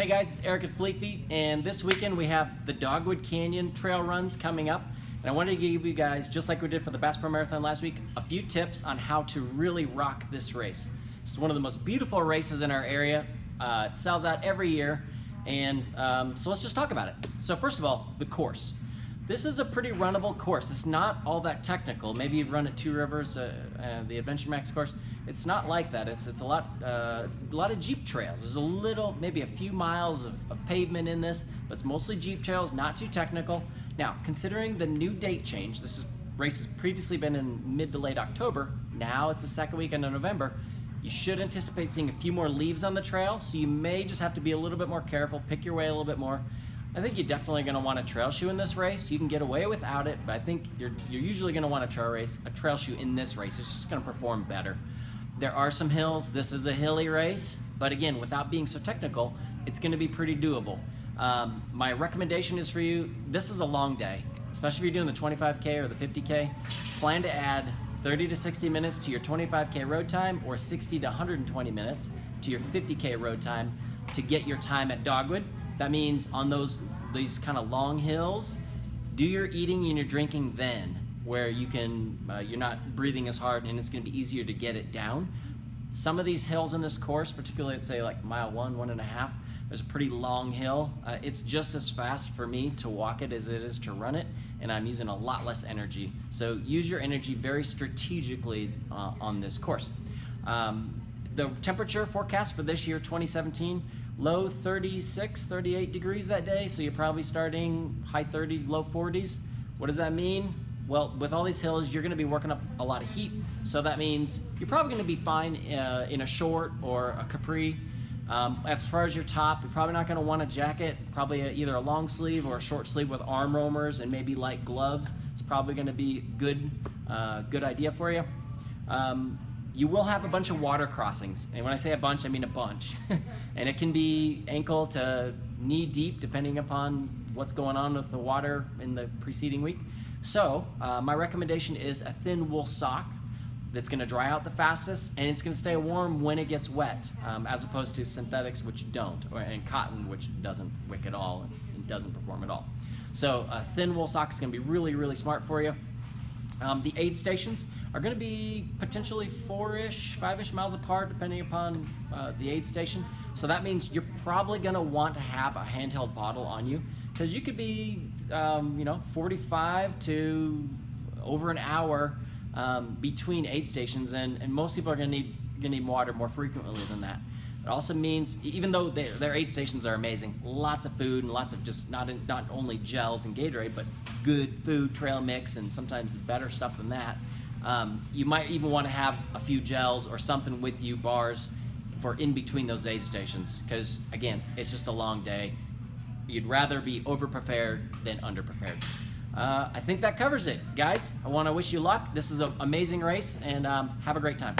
Hey guys, it's Eric at Fleet Feet, and this weekend we have the Dogwood Canyon trail runs coming up. And I wanted to give you guys, just like we did for the Bass Pro Marathon last week, a few tips on how to really rock this race. It's one of the most beautiful races in our area. It sells out every year, and so let's just talk about it. So first of all, the course. This is a pretty runnable course. It's not all that technical. Maybe you've run at Two Rivers, the Adventure Max course. It's not like that. It's a lot of Jeep trails. There's a little, maybe a few miles of pavement in this, but it's mostly Jeep trails, not too technical. Now, considering the new date change, this race has previously been in mid to late October. Now it's the second weekend of November. You should anticipate seeing a few more leaves on the trail, so you may just have to be a little bit more careful, pick your way a little bit more. I think you're definitely going to want a trail shoe in this race. You can get away without it, but I think you're usually going to want a trail shoe in this race. It's just going to perform better. There are some hills. This is a hilly race, but again, without being so technical, it's going to be pretty doable. My recommendation is for you, this is a long day, especially if you're doing the 25K or the 50K. Plan to add 30 to 60 minutes to your 25K road time or 60 to 120 minutes to your 50K road time to get your time at Dogwood. That means on these kind of long hills, do your eating and your drinking then, where you can you're not breathing as hard and it's going to be easier to get it down. Some of these hills in this course, particularly let's say like mile 1.5, there's a pretty long hill. It's just as fast for me to walk it as it is to run it, and I'm using a lot less energy. So use your energy very strategically on this course. The temperature forecast for this year, 2017, low 36, 38 degrees that day, so you're probably starting high 30s, low 40s. What does that mean? Well, with all these hills, you're going to be working up a lot of heat, so that means you're probably going to be fine in a short or a capri. As far as your top, you're probably not going to want a jacket, probably either a long sleeve or a short sleeve with arm roamers and maybe light gloves. It's probably going to be good idea for you. You will have a bunch of water crossings, and when I say a bunch, I mean a bunch. And it can be ankle to knee deep depending upon what's going on with the water in the preceding week. So my recommendation is a thin wool sock that's going to dry out the fastest, and it's going to stay warm when it gets wet, as opposed to synthetics, which don't, and cotton, which doesn't wick at all and doesn't perform at all. So a thin wool sock is going to be really, really smart for you. The aid stations are going to be potentially 4-ish, 5-ish miles apart, depending upon the aid station. So that means you're probably going to want to have a handheld bottle on you, because you could be, 45 to over an hour between aid stations, and most people are going to need water more frequently than that. It also means, even though their aid stations are amazing, lots of food and lots of just not only gels and Gatorade, but good food, trail mix, and sometimes better stuff than that. You might even want to have a few gels or something with you, bars, for in between those aid stations, because again, it's just a long day. You'd rather be over-prepared than under-prepared. I think that covers it, guys. I want to wish you luck. This is an amazing race, and have a great time.